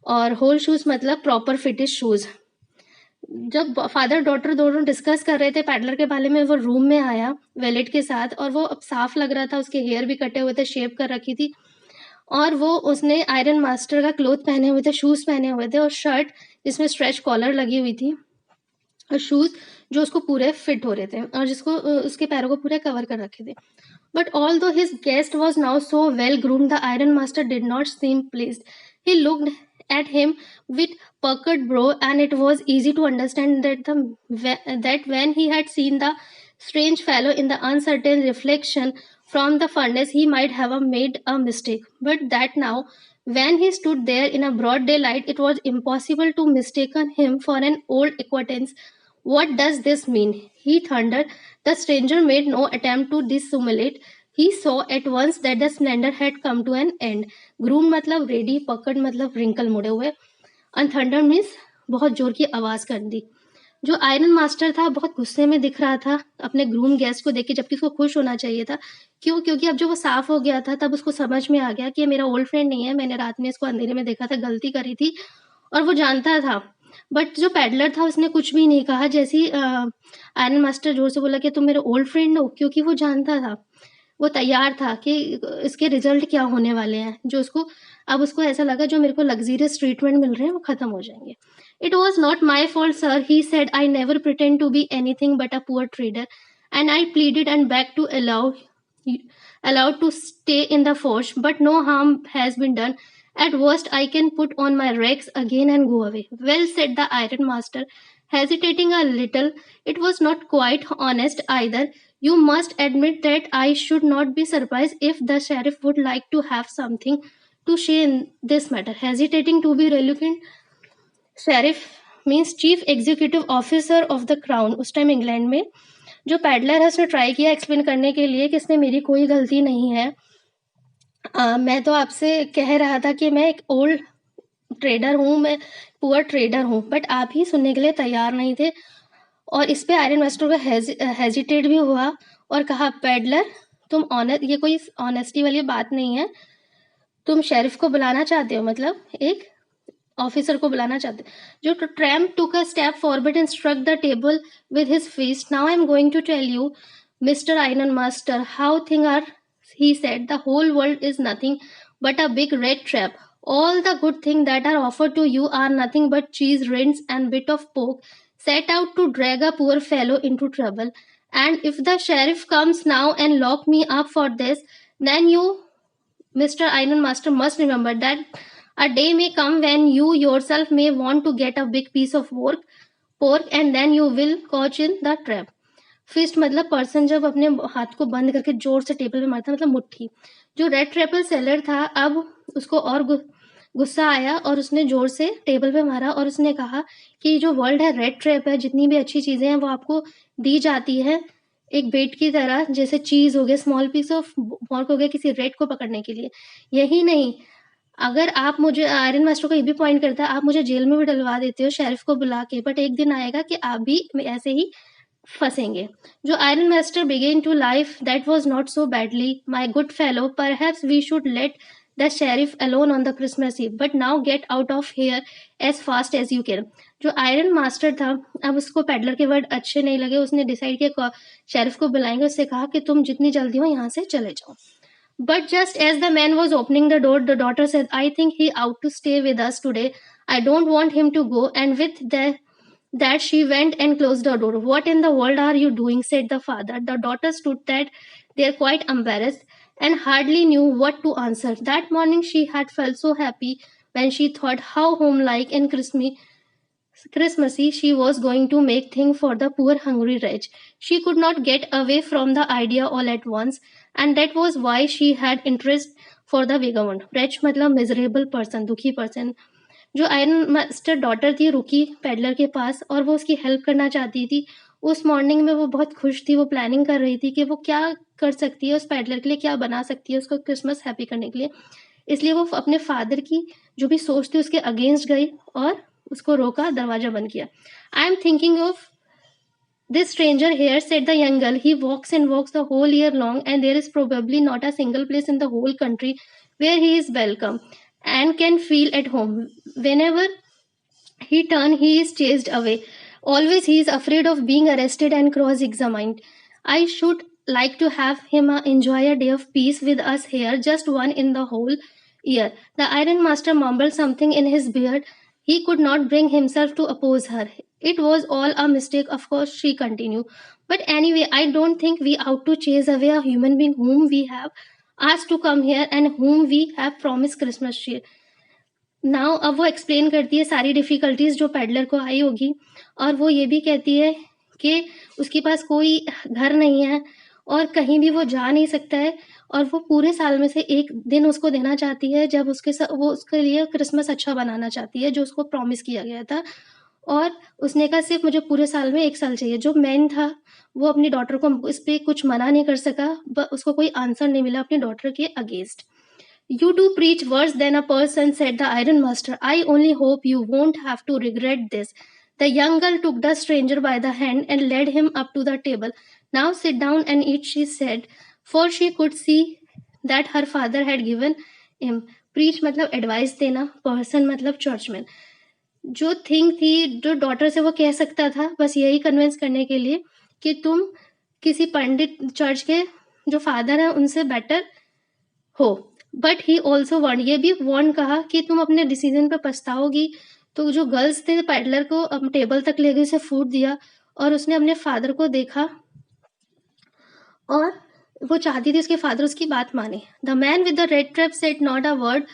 और होल शूज मतलब प्रॉपर फिटेड शूज। जब फादर डॉटर दोनों डिस्कस कर रहे थे पैडलर के बारे में, वो रूम में आया वेलेट के साथ और वो अब साफ लग रहा था, उसके हेयर भी कटे हुए थे, शेव कर रखी थी, और वो उसने आयरन मास्टर का क्लोथ पहने हुए थे, शूज पहने हुए थे और शर्ट जिसमें स्ट्रेच कॉलर लगी हुई थी, और शूज जो उसको पूरे फिट हो रहे थे और जिसको उसके पैरों को पूरे कवर कर रखे थे। बट ऑल दो his guest was now so well groomed, the iron master did not seem pleased. He looked at him with puckered brow, and it was easy to understand that when he had seen the strange fellow in the uncertain reflection from the furnace, he might have made a mistake. But that now, when he stood there in a broad daylight, it was impossible to mistake him for an old acquaintance. What does this mean? He thundered. The stranger made no attempt to dissimulate. He saw at once that the splendor had come to an end. Groomed मतलब ready, पकड़ मतलब wrinkle मुड़े हुए, and thunder means बहुत जोर की आवाज कर दी। जो आयरन मास्टर था बहुत गुस्से में दिख रहा था अपने ग्रूम गेस्ट को देख के, जबकि उसको खुश होना चाहिए था। क्यों? क्योंकि अब जो वो साफ हो गया था तब उसको समझ में आ गया कि ये मेरा ओल्ड फ्रेंड नहीं है, मैंने रात में इसको अंधेरे में देखा था, गलती करी थी और वो जानता था। बट जो पैडलर था उसने कुछ भी नहीं कहा। जैसे ही आयरन मास्टर जोर से बोला कि तुम मेरे ओल्ड फ्रेंड हो, क्योंकि वो जानता था, वो तैयार था कि इसके रिजल्ट क्या होने वाले हैं, जो उसको अब उसको ऐसा लगा जो मेरे को लग्जरियस ट्रीटमेंट मिल रहे हैं वो खत्म हो जाएंगे। It was not my fault sir, he said, I never pretend to be anything but a poor trader, and I pleaded and back to allowed to stay in the forge, but no harm has been done. At worst, I can put on my rags again and go away. Well, said the iron master, hesitating a little. It was not quite honest either. You must admit that I should not be surprised if the sheriff would like to have something to say in this matter. Hesitating to be reluctant. Sheriff means chief executive officer of the crown. उस time England में जो peddler है उसने try किया explain करने के लिए कि इसमें मेरी कोई गलती नहीं है। मैं तो आपसे कह रहा था कि मैं एक ओल्ड ट्रेडर हूँ, मैं पुअर ट्रेडर हूँ, बट आप ही सुनने के लिए तैयार नहीं थे। और इस पे आयरन मास्टर को हेजिटेट भी हुआ और कहा, पैडलर तुम ऑनेस्ट, ये कोई ऑनेस्टी वाली बात नहीं है, तुम शेरिफ को बुलाना चाहते हो, मतलब एक ऑफिसर को बुलाना चाहते जो tramp took a step forward and struck the table with his fist. Now I'm going to tell you, Mr. Iron Master, how things are, he said. The whole world is nothing but a big red trap. All the good things that are offered to you are nothing but cheese, rinds, and bit of pork set out to drag a poor fellow into trouble. And if the sheriff comes now and lock me up for this, then you, Mr. Iron Master, must remember that a day may come when you yourself may want to get a big piece of pork, and then you will caught in the trap. Fist मतलब person जब अपने हाथ को बंद करके जोर से table पे मारता है, मतलब मुट्ठी। जो रेड ट्रेपल सेलर था, अब उसको और गुस्सा आया और उसने जोर से टेबल पे मारा और उसने कहा कि जो वर्ल्ड है रेड ट्रैप है, जितनी भी अच्छी चीजें हैं वो आपको दी जाती है एक बेट की तरह, जैसे चीज हो गया, स्मॉल पीस ऑफ पॉर्क हो गया, किसी रेड को पकड़ने के लिए। यही नहीं, अगर आप मुझे, आयरन मास्टर को ये भी पॉइंट करता है, आप मुझे जेल में भी डलवा देते हो शेरिफ को बुला के, बट एक दिन आएगा कि आप भी ऐसे ही फंसेंगे। जो iron master began to laugh that was not so badly, my good fellow, perhaps we should let the sheriff alone on the Christmas Eve, but now get out of here as fast as you can. जो iron master था, अब उसको peddler के word अच्छे नहीं लगे, उसने decide किया शेरिफ को बुलाएंगे, उससे कहा कि तुम जितनी जल्दी हो यहाँ से चले जाओ। But just as the man was opening the door, the daughter said, I think he ought to stay with us today. I don't want him to go. And with that, she went and closed the door. What in the world are you doing? Said the father. The daughter stood there quite embarrassed and hardly knew what to answer. That morning, she had felt so happy when she thought how homelike and Christmassy she was going to make things for the poor hungry wretch. She could not get away from the idea all at once, and that was why she had interest for the vagabond. Wretch मतलब miserable person, दुखी person. जो iron master daughter थी, रुकी peddler के पास और वो उसकी help करना चाहती थी। उस मॉर्निंग में वो बहुत खुश थी, वो प्लानिंग कर रही थी कि वो क्या कर सकती है उस पेडलर के लिए, क्या बना सकती है उसको क्रिसमस हैप्पी करने के लिए। इसलिए वो अपने फादर की जो भी सोच थी उसके अगेंस्ट गई और उसको रोका, दरवाजा बंद किया। I am thinking of this stranger here, said the young girl. He walks the whole year long, and there is probably not a single place in the whole country where he is welcome and can feel at home. Whenever he turns, he is chased away. Always he is afraid of being arrested and cross-examined. I should like to have him enjoy a day of peace with us here, just one in the whole year. The Iron Master mumbled something in his beard. He could not bring himself to oppose her. It was all a mistake, of course, she continued. But anyway, I don't think we ought to chase away a human being whom we have asked to come here and whom we have promised Christmas cheer. Now अब वो explain करती है सारी difficulties जो peddler को आई होगी, और वो ये भी कहती है कि उसके पास कोई घर नहीं है और कहीं भी वो जा नहीं सकता है, और वो पूरे साल में से एक दिन उसको देना चाहती है जब वो उसके लिए क्रिसमस अच्छा बनाना चाहती है, जो उसको प्रॉमिस किया गया था। और उसने कहा सिर्फ़ मुझे पूरे साल में 1 साल चाहिए। जो मैन था वो अपनी डॉटर को इस पे कुछ मना नहीं कर सका, उसको कोई आंसर नहीं मिला अपनी डॉटर के against. You do preach worse than a person, said the Iron Master. I only hope you won't have to regret this. The young girl took the stranger by the hand and led him up to the table. Now sit down and eat, she said, for she could see that her father had given him. Preach मतलब advice देना, person मतलब churchman. जो thing थी जो daughter से वो कह सकता था, बस यही कन्विंस करने के लिए कि तुम किसी पंडित चर्च के जो फादर हैं उनसे बेटर हो। बट ही ऑल्सो वॉन्ट, ये भी वॉन्ट कहा कि तुम अपने डिसीजन पे पछताओगी। तो जो गर्ल्स थे पैडलर को अब टेबल तक ले गए, उसे फूड दिया और उसने अपने फादर को देखा और वो चाहती थी उसके फादर उसकी बात माने। The man with the red trap said not a word,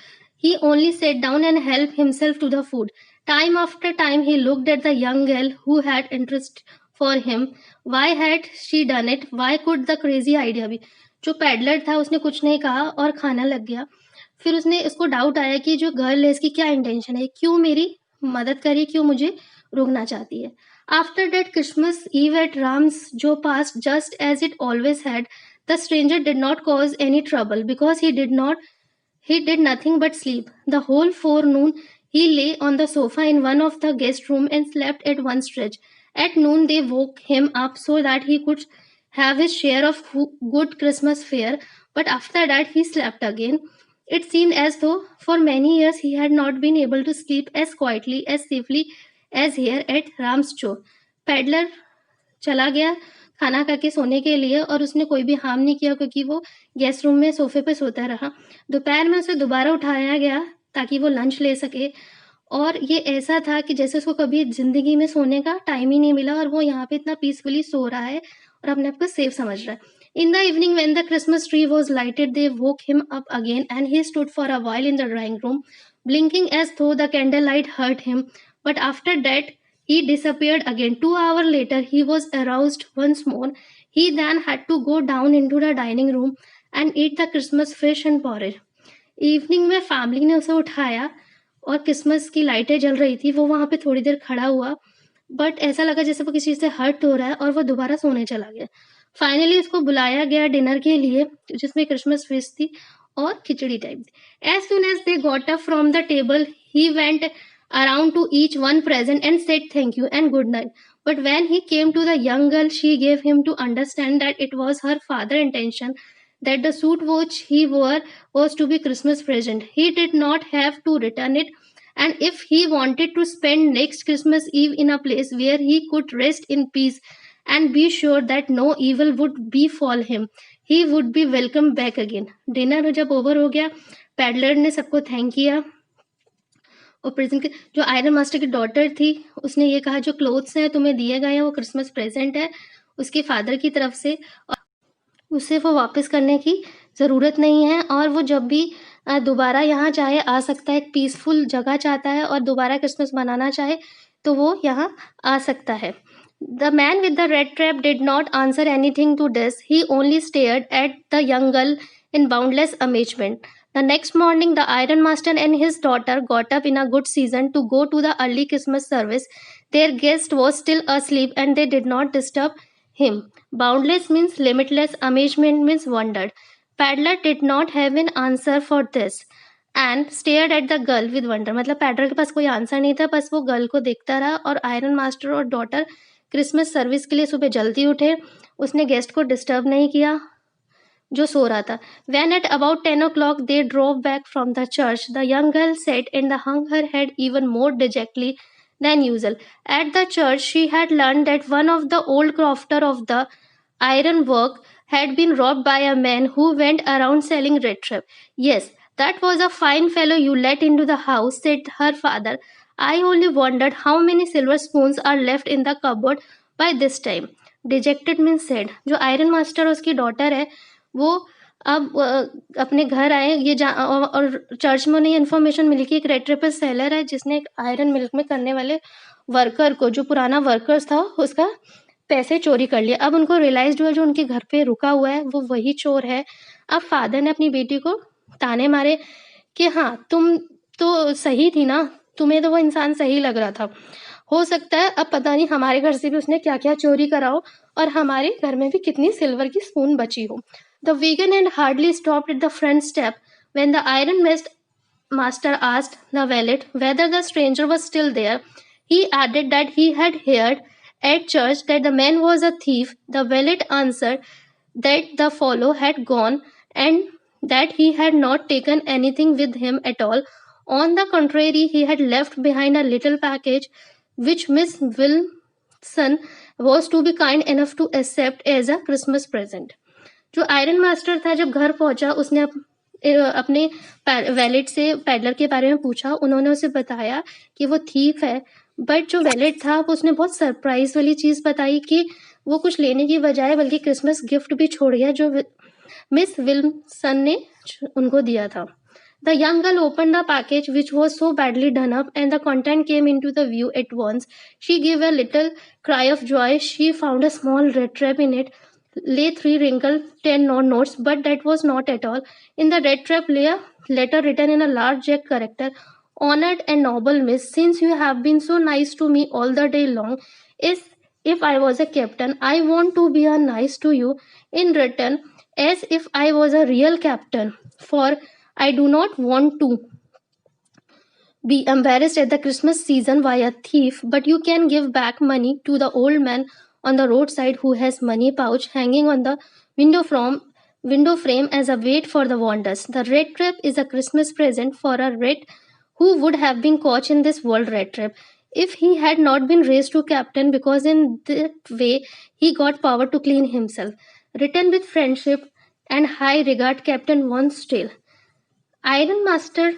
he only set down and help himself to the food. Time after time he looked at the young girl who had interest for him. Why had she done it, why could the crazy idea be. जो peddler था उसने कुछ नहीं कहा और खाना लग गया। फिर उसको डाउट आया कि जो गर्ल है इसकी क्या इंटेंशन है, क्यों मेरी मदद करी, क्यों मुझे रोकना चाहती है। After that Christmas eve at Rams जो pass just as it always had, the stranger did not cause any trouble because he did nothing but sleep. The whole forenoon he lay on the sofa in one of the guest room and slept at one stretch. At noon they woke him up so that he could have his share of good Christmas fare, but after that he slept again. It seemed as though for many years he had not been able to sleep as quietly, as safely as here at Ram's Chowk. Peddler चला गया खाना खा के सोने के लिए और उसने कोई भी हार्म नहीं किया क्योंकि वो गेस्ट रूम में सोफे पे सोता रहा। दोपहर में उसे दोबारा उठाया गया ताकि वो लंच ले सके और ये ऐसा था कि जैसे उसको कभी ज़िंदगी में सोने का टाइम ही नहीं मिला और वो यहाँ पे इतना पीसफुली सो रहा है और अपने आप को सेफ समझ रहा है। In the evening, when the Christmas tree was lighted, they woke him up again, and he stood for a while in the drawing room, blinking as though the candlelight hurt him. But after that, he disappeared again. 2 hours later, he was aroused once more. He then had to go down into the dining room and eat the Christmas fish and porridge. Evening में family ने उसे उठाया और Christmas की लाइटें जल रही थी। वो वहाँ पे थोड़ी देर खड़ा हुआ, बट ऐसा लगा जैसे वो किसी चीज़ से हर्ट हो रहा है और वो दोबारा सोने चला गया। फाइनली उसको बुलाया गया डिनर के लिए, जिसमें क्रिसमस फिश थी और खिचड़ी टाइप थी। As soon as they got up from the table, he went around to each one present and said thank you and good night. But when he came to the young girl, she gave him to understand that it was her father's intention that the suit which he wore was to be Christmas present. He did not have to return it, and if he wanted to spend next Christmas Eve in a place where he could rest in peace and be sure that no evil would befall him, he would be welcome back again. Dinner जब over हो गया, peddler ने सबको thank किया और present के जो iron master की डॉटर थी उसने ये कहा जो क्लोथ्स हैं तुम्हें दिए गए हैं वो क्रिसमस प्रेजेंट है उसके फादर की तरफ से और उसे वो वापस करने की ज़रूरत नहीं है और वो जब भी दोबारा यहाँ चाहे आ सकता है। एक पीसफुल जगह चाहता है और दोबारा क्रिसमस मनाना चाहे तो वो यहाँ आ सकता है। The man with the red trap did not answer anything to this. He only stared at the young girl in boundless amazement. The next morning, the Iron Master and his daughter got up in a good season to go to the early Christmas service. Their guest was still asleep and they did not disturb him. Boundless means limitless, amazement means wondered. Paddler did not have an answer for this and stared at the girl with wonder. मतलब peddler के पास कोई answer नहीं था, बस वो girl को देखता रहा। और आयरन मास्टर और डॉटर क्रिसमस सर्विस के लिए सुबह जल्दी उठे। उसने गेस्ट को डिस्टर्ब नहीं किया जो सो रहा था। When at about 10 o'clock they drove back from the church, the young girl sat and the hung her head even more dejectedly than usual. At the church, she had learned that one of the old crofter of the iron work had been robbed by a man who went around selling red trap. Yes, that was a fine fellow you let into the house, said her father. I only wondered how many silver spoons are left in the cupboard by this time. Dejected means said. जो iron master उसकी daughter है वो अब अपने घर आए और church में उन्हें इन्फॉर्मेशन मिली कि एक रेड ट्रेपर सेलर है जिसने एक आयरन मिल्क में करने वाले वर्कर को, जो पुराना वर्कर्स था, उसका पैसे चोरी कर लिए। अब उनको रियलाइज हुआ जो उनके घर पे रुका हुआ है वो वही चोर है। अब फादर ने अपनी बेटी को ताने मारे कि हाँ तुम तो सही थी ना, तुम्हें तो वो इंसान सही लग रहा था, हो सकता है अब पता नहीं हमारे घर से भी उसने क्या क्या चोरी करा हो और हमारे घर में भी कितनी सिल्वर की स्पून बची हो। The vegan had hardly stopped at the front step when the Iron Master asked the valet whether the stranger was still there. He added that he had heard at church that the man was a thief. The valet answered that the fellow had gone and that he had not taken anything with him at all. On the contrary, he had left behind a little package which Miss Wilson was to be kind enough to accept as a Christmas present. जो iron master था जब घर पहुंचा उसने अपने wallet से peddler के बारे में पूछा। उन्होंने उसे बताया कि वो थीफ है, बट जो वैलेट था वो उसने बहुत सरप्राइज वाली चीज़ बताई कि वो कुछ लेने की बजाय बल्कि क्रिसमस गिफ्ट भी छोड़ गया जो मिस विल्सन ने उनको दिया था। The young girl opened the package, which was so badly done up, and the content came into the view at once. She gave a little cry of joy. She found a small red trap in it. Lay 3 wrinkled 10 notes, but that was not at all. In the red trap lay a letter written in a large jack character. Honored and noble miss, since you have been so nice to me all the day long, if I was a captain, I want to be a nice to you in return as if I was a real captain. For I do not want to be embarrassed at the Christmas season by a thief, but you can give back money to the old man on the roadside who has money pouch hanging on the window window frame as a wait for the wonders. The red trap is a Christmas present for a red who would have been caught in this world red trap if he had not been raised to captain, because in that way he got power to clean himself. Written with friendship and high regard, Captain Von Steel. Iron master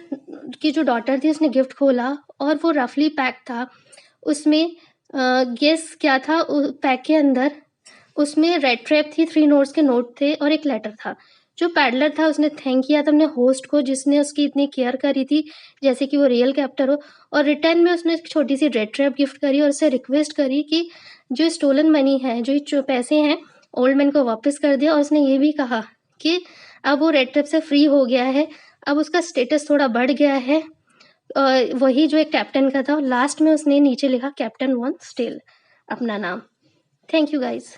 की जो daughter थी उसने gift खोला और वो रफली pack था। उसमें गेस क्या था पैक के अंदर? उसमें रेड ट्रैप थी, 3 नोट्स के नोट थे और एक लेटर था। जो पैडलर था उसने थैंक किया था अपने होस्ट को जिसने उसकी इतनी केयर करी थी जैसे कि वो रियल कैप्टर हो, और रिटर्न में उसने एक छोटी सी रेड ट्रैप गिफ्ट करी और उससे रिक्वेस्ट करी कि जो स्टोलन मनी है, जो पैसे हैं, ओल्ड मैन को वापस कर दिया। और उसने ये भी कहा कि अब वो रेड ट्रैप से फ्री हो गया है, अब उसका स्टेटस थोड़ा बढ़ गया है। वही जो एक कैप्टन का था, लास्ट में उसने नीचे लिखा कैप्टन वन स्टिल अपना नाम। Thank you guys.